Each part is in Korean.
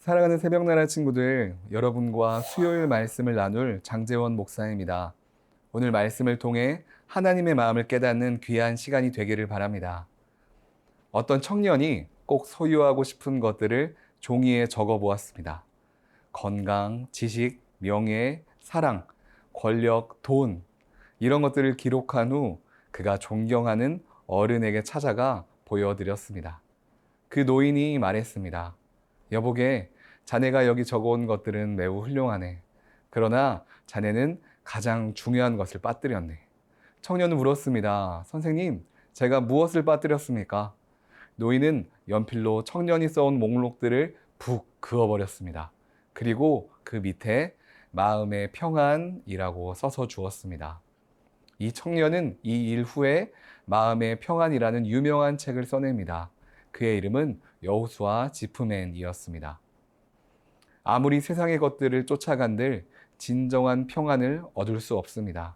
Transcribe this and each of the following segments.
사랑하는 새벽나라 친구들, 여러분과 수요일 말씀을 나눌 장재원 목사입니다. 오늘 말씀을 통해 하나님의 마음을 깨닫는 귀한 시간이 되기를 바랍니다. 어떤 청년이 꼭 소유하고 싶은 것들을 종이에 적어 보았습니다. 건강, 지식, 명예, 사랑, 권력, 돈, 이런 것들을 기록한 후 그가 존경하는 어른에게 찾아가 보여드렸습니다. 그 노인이 말했습니다. 여보게, 자네가 여기 적어온 것들은 매우 훌륭하네. 그러나 자네는 가장 중요한 것을 빠뜨렸네. 청년은 물었습니다. 선생님, 제가 무엇을 빠뜨렸습니까? 노인은 연필로 청년이 써온 목록들을 푹 그어버렸습니다. 그리고 그 밑에 마음의 평안이라고 써서 주었습니다. 이 청년은 이 일 후에 마음의 평안이라는 유명한 책을 써냅니다. 그의 이름은 여호수아 지프맨이었습니다. 아무리 세상의 것들을 쫓아간들 진정한 평안을 얻을 수 없습니다.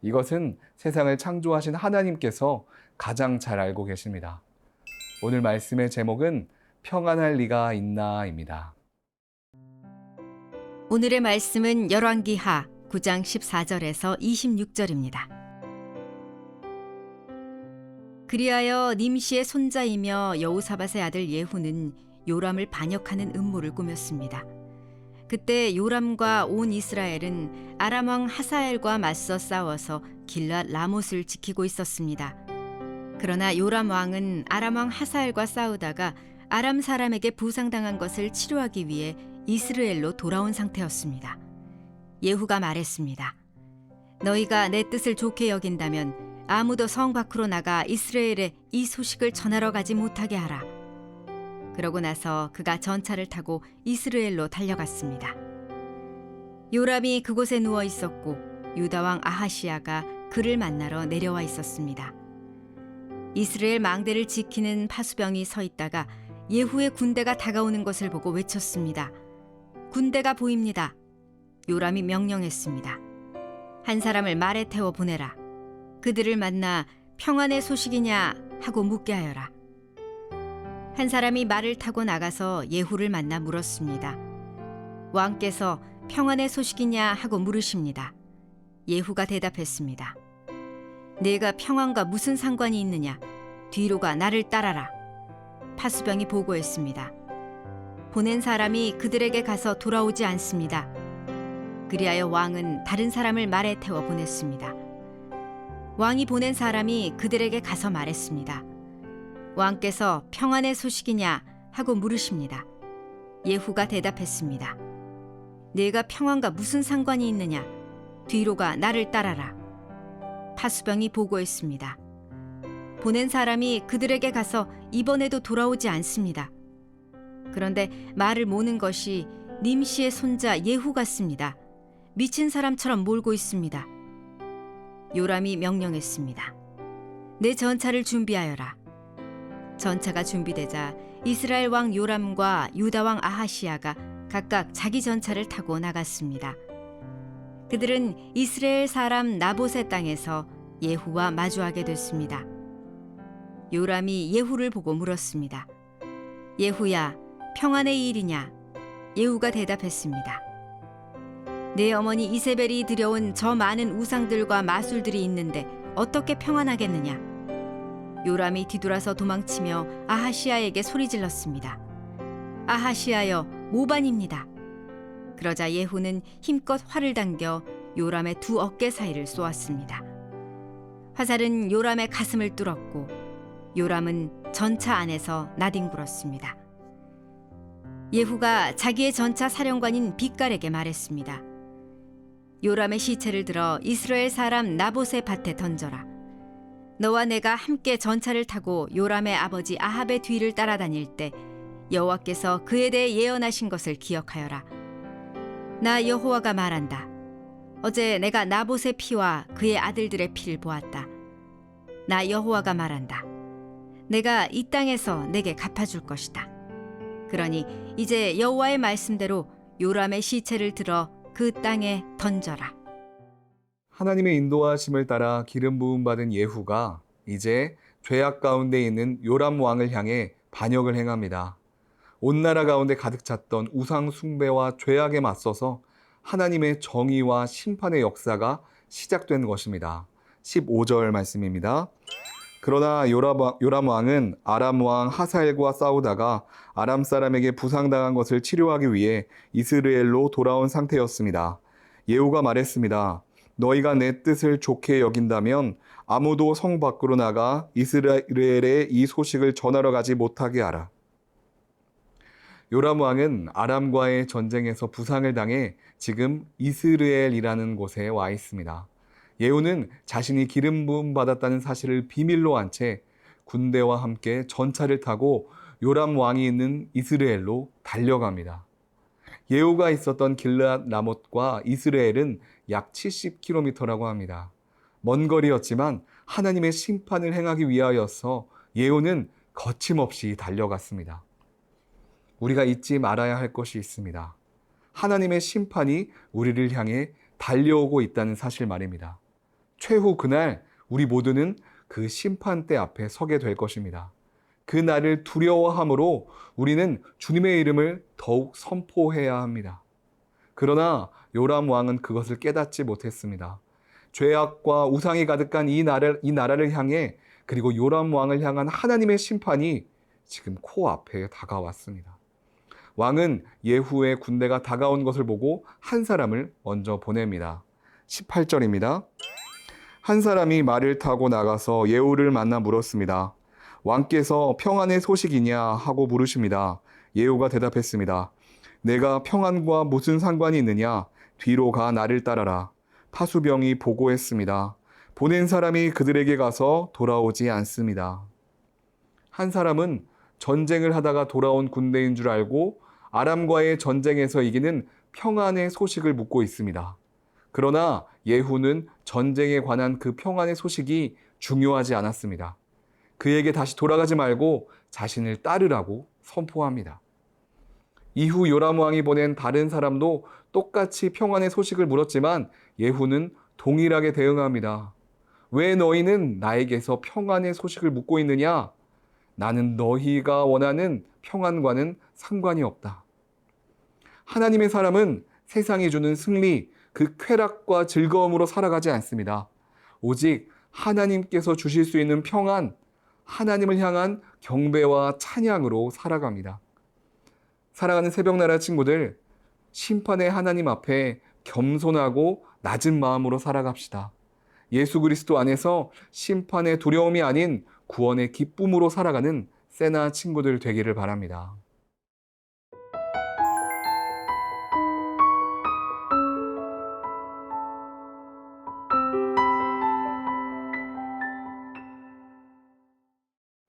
이것은 세상을 창조하신 하나님께서 가장 잘 알고 계십니다. 오늘 말씀의 제목은 평안할 리가 있나입니다. 오늘의 말씀은 열왕기하 9장 14절에서 26절입니다. 그리하여 님시의 손자이며 여호사밧의 아들 예후는 요람을 반역하는 음모를 꾸몄습니다. 그때 요람과 온 이스라엘은 아람 왕 하사엘과 맞서 싸워서 길랏 라못을 지키고 있었습니다. 그러나 요람 왕은 아람 왕 하사엘과 싸우다가 아람 사람에게 부상당한 것을 치료하기 위해 이스라엘로 돌아온 상태였습니다. 예후가 말했습니다. 너희가 내 뜻을 좋게 여긴다면 아무도 성 밖으로 나가 이스라엘에 이 소식을 전하러 가지 못하게 하라. 그러고 나서 그가 전차를 타고 이스라엘로 달려갔습니다. 요람이 그곳에 누워 있었고 유다 왕 아하시야가 그를 만나러 내려와 있었습니다. 이스라엘 망대를 지키는 파수병이 서 있다가 예후의 군대가 다가오는 것을 보고 외쳤습니다. 군대가 보입니다. 요람이 명령했습니다. 한 사람을 말에 태워 보내라. 그들을 만나 평안의 소식이냐 하고 묻게 하여라. 한 사람이 말을 타고 나가서 예후를 만나 물었습니다. 왕께서 평안의 소식이냐 하고 물으십니다. 예후가 대답했습니다. 내가 평안과 무슨 상관이 있느냐? 뒤로 가 나를 따라라. 파수병이 보고했습니다. 보낸 사람이 그들에게 가서 돌아오지 않습니다. 그리하여 왕은 다른 사람을 말에 태워 보냈습니다. 왕이 보낸 사람이 그들에게 가서 말했습니다. 왕께서 평안의 소식이냐 하고 물으십니다. 예후가 대답했습니다. 내가 평안과 무슨 상관이 있느냐? 뒤로 가 나를 따라라. 파수병이 보고했습니다. 보낸 사람이 그들에게 가서 이번에도 돌아오지 않습니다. 그런데 말을 모는 것이 님시의 손자 예후 같습니다. 미친 사람처럼 몰고 있습니다. 요람이 명령했습니다. 내 전차를 준비하여라. 전차가 준비되자 이스라엘 왕 요람과 유다 왕 아하시야가 각각 자기 전차를 타고 나갔습니다. 그들은 이스라엘 사람 나봇의 땅에서 예후와 마주하게 됐습니다. 요람이 예후를 보고 물었습니다. 예후야, 평안의 일이냐? 예후가 대답했습니다. 내 어머니 이세벨이 들여온 저 많은 우상들과 마술들이 있는데 어떻게 평안하겠느냐? 요람이 뒤돌아서 도망치며 아하시야에게 소리질렀습니다. 아하시야여, 모반입니다. 그러자 예후는 힘껏 활을 당겨 요람의 두 어깨 사이를 쏘았습니다. 화살은 요람의 가슴을 뚫었고 요람은 전차 안에서 나뒹굴었습니다. 예후가 자기의 전차 사령관인 빗갈에게 말했습니다. 요람의 시체를 들어 이스라엘 사람 나봇의 밭에 던져라. 너와 내가 함께 전차를 타고 요람의 아버지 아합의 뒤를 따라다닐 때 여호와께서 그에 대해 예언하신 것을 기억하여라. 나 여호와가 말한다. 어제 내가 나봇의 피와 그의 아들들의 피를 보았다. 나 여호와가 말한다. 내가 이 땅에서 내게 갚아줄 것이다. 그러니 이제 여호와의 말씀대로 요람의 시체를 들어 그 땅에 던져라. 하나님의 인도하심을 따라 기름 부음 받은 예후가 이제 죄악 가운데 있는 요람 왕을 향해 반역을 행합니다. 온 나라 가운데 가득 찼던 우상 숭배와 죄악에 맞서서 하나님의 정의와 심판의 역사가 시작된 것입니다. 15절 말씀입니다. 그러나 요람 왕은 아람 왕 하사엘과 싸우다가 아람 사람에게 부상당한 것을 치료하기 위해 이스라엘로 돌아온 상태였습니다. 예후가 말했습니다. 너희가 내 뜻을 좋게 여긴다면 아무도 성 밖으로 나가 이스라엘에 이 소식을 전하러 가지 못하게 하라. 요람 왕은 아람과의 전쟁에서 부상을 당해 지금 이스라엘이라는 곳에 와 있습니다. 예후는 자신이 기름 부음 받았다는 사실을 비밀로 한 채 군대와 함께 전차를 타고 요람 왕이 있는 이스라엘로 달려갑니다. 예후가 있었던 길르앗 라못과 이스라엘은 약 70km라고 합니다. 먼 거리였지만 하나님의 심판을 행하기 위하여서 예후는 거침없이 달려갔습니다. 우리가 잊지 말아야 할 것이 있습니다. 하나님의 심판이 우리를 향해 달려오고 있다는 사실 말입니다. 최후 그날 우리 모두는 그 심판대 앞에 서게 될 것입니다. 그 날을 두려워함으로 우리는 주님의 이름을 더욱 선포해야 합니다. 그러나 요람 왕은 그것을 깨닫지 못했습니다. 죄악과 우상이 가득한 이 나라를 향해 그리고 요람 왕을 향한 하나님의 심판이 지금 코앞에 다가왔습니다. 왕은 예후의 군대가 다가온 것을 보고 한 사람을 먼저 보냅니다. 18절입니다. 한 사람이 말을 타고 나가서 예후를 만나 물었습니다. 왕께서 평안의 소식이냐 하고 물으십니다. 예후가 대답했습니다. 내가 평안과 무슨 상관이 있느냐? 뒤로 가 나를 따라라. 파수병이 보고했습니다. 보낸 사람이 그들에게 가서 돌아오지 않습니다. 한 사람은 전쟁을 하다가 돌아온 군대인 줄 알고 아람과의 전쟁에서 이기는 평안의 소식을 묻고 있습니다. 그러나 예후는 전쟁에 관한 그 평안의 소식이 중요하지 않았습니다. 그에게 다시 돌아가지 말고 자신을 따르라고 선포합니다. 이후 요람 왕이 보낸 다른 사람도 똑같이 평안의 소식을 물었지만 예후는 동일하게 대응합니다. 왜 너희는 나에게서 평안의 소식을 묻고 있느냐? 나는 너희가 원하는 평안과는 상관이 없다. 하나님의 사람은 세상이 주는 승리, 그 쾌락과 즐거움으로 살아가지 않습니다. 오직 하나님께서 주실 수 있는 평안, 하나님을 향한 경배와 찬양으로 살아갑니다. 사랑하는 새벽나라 친구들, 심판의 하나님 앞에 겸손하고 낮은 마음으로 살아갑시다. 예수 그리스도 안에서 심판의 두려움이 아닌 구원의 기쁨으로 살아가는 세나 친구들 되기를 바랍니다.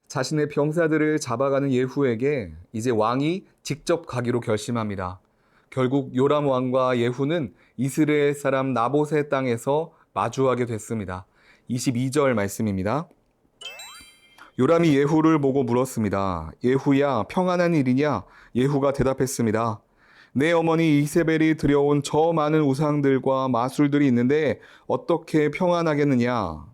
자신의 병사들을 잡아가는 예후에게 이제 왕이 직접 가기로 결심합니다. 결국 요람 왕과 예후는 이스라엘 사람 나봇의 땅에서 마주하게 됐습니다. 22절 말씀입니다. 요람이 예후를 보고 물었습니다. 예후야, 평안한 일이냐? 예후가 대답했습니다. 내 어머니 이세벨이 들여온 저 많은 우상들과 마술들이 있는데 어떻게 평안하겠느냐?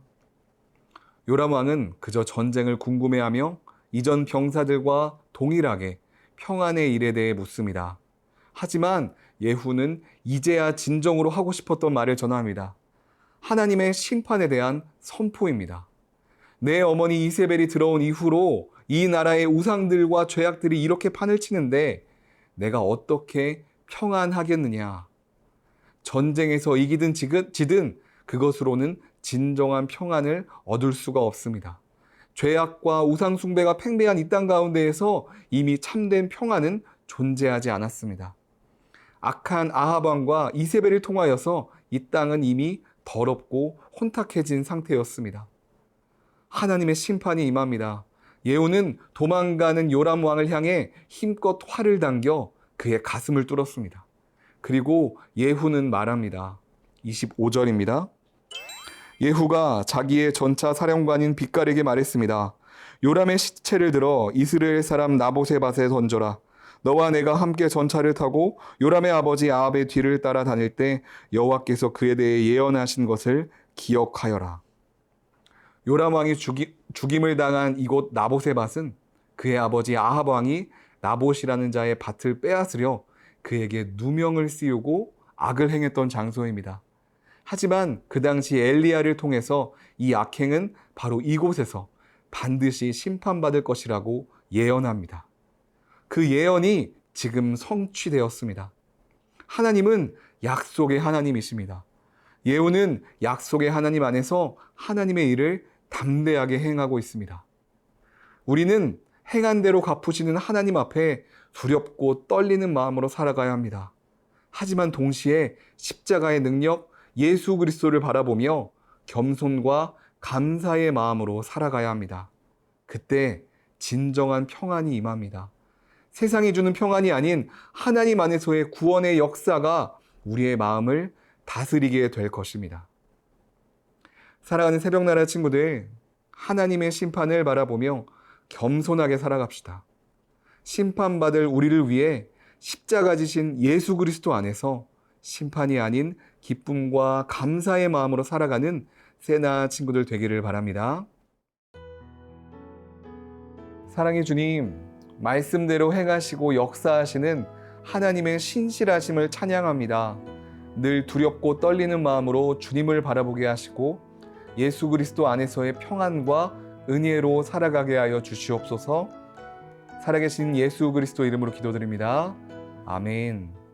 요람 왕은 그저 전쟁을 궁금해하며 이전 병사들과 동일하게 평안의 일에 대해 묻습니다. 하지만 예후는 이제야 진정으로 하고 싶었던 말을 전합니다. 하나님의 심판에 대한 선포입니다. 내 어머니 이세벨이 들어온 이후로 이 나라의 우상들과 죄악들이 이렇게 판을 치는데 내가 어떻게 평안하겠느냐? 전쟁에서 이기든 지든 그것으로는 진정한 평안을 얻을 수가 없습니다. 죄악과 우상 숭배가 팽배한 이 땅 가운데에서 이미 참된 평안은 존재하지 않았습니다. 악한 아합 왕과 이세벨을 통하여서 이 땅은 이미 더럽고 혼탁해진 상태였습니다. 하나님의 심판이 임합니다. 예후는 도망가는 요람 왕을 향해 힘껏 활을 당겨 그의 가슴을 뚫었습니다. 그리고 예후는 말합니다. 25절입니다. 예후가 자기의 전차 사령관인 빗갈에게 말했습니다. 요람의 시체를 들어 이스라엘 사람 나봇의 밭에 던져라. 너와 내가 함께 전차를 타고 요람의 아버지 아합의 뒤를 따라 다닐 때 여호와께서 그에 대해 예언하신 것을 기억하여라. 요람 왕이 죽임을 당한 이곳 나봇의 밭은 그의 아버지 아합 왕이 나봇이라는 자의 밭을 빼앗으려 그에게 누명을 씌우고 악을 행했던 장소입니다. 하지만 그 당시 엘리야를 통해서 이 악행은 바로 이곳에서 반드시 심판받을 것이라고 예언합니다. 그 예언이 지금 성취되었습니다. 하나님은 약속의 하나님이십니다. 예후는 약속의 하나님 안에서 하나님의 일을 담대하게 행하고 있습니다. 우리는 행한 대로 갚으시는 하나님 앞에 두렵고 떨리는 마음으로 살아가야 합니다. 하지만 동시에 십자가의 능력 예수 그리스도를 바라보며 겸손과 감사의 마음으로 살아가야 합니다. 그때 진정한 평안이 임합니다. 세상이 주는 평안이 아닌 하나님 안에서의 구원의 역사가 우리의 마음을 다스리게 될 것입니다. 사랑하는 새벽나라 친구들, 하나님의 심판을 바라보며 겸손하게 살아갑시다. 심판받을 우리를 위해 십자가 지신 예수 그리스도 안에서 심판이 아닌 기쁨과 감사의 마음으로 살아가는 세나 친구들 되기를 바랍니다. 사랑의 주님, 말씀대로 행하시고 역사하시는 하나님의 신실하심을 찬양합니다. 늘 두렵고 떨리는 마음으로 주님을 바라보게 하시고 예수 그리스도 안에서의 평안과 은혜로 살아가게 하여 주시옵소서. 살아계신 예수 그리스도 이름으로 기도드립니다. 아멘.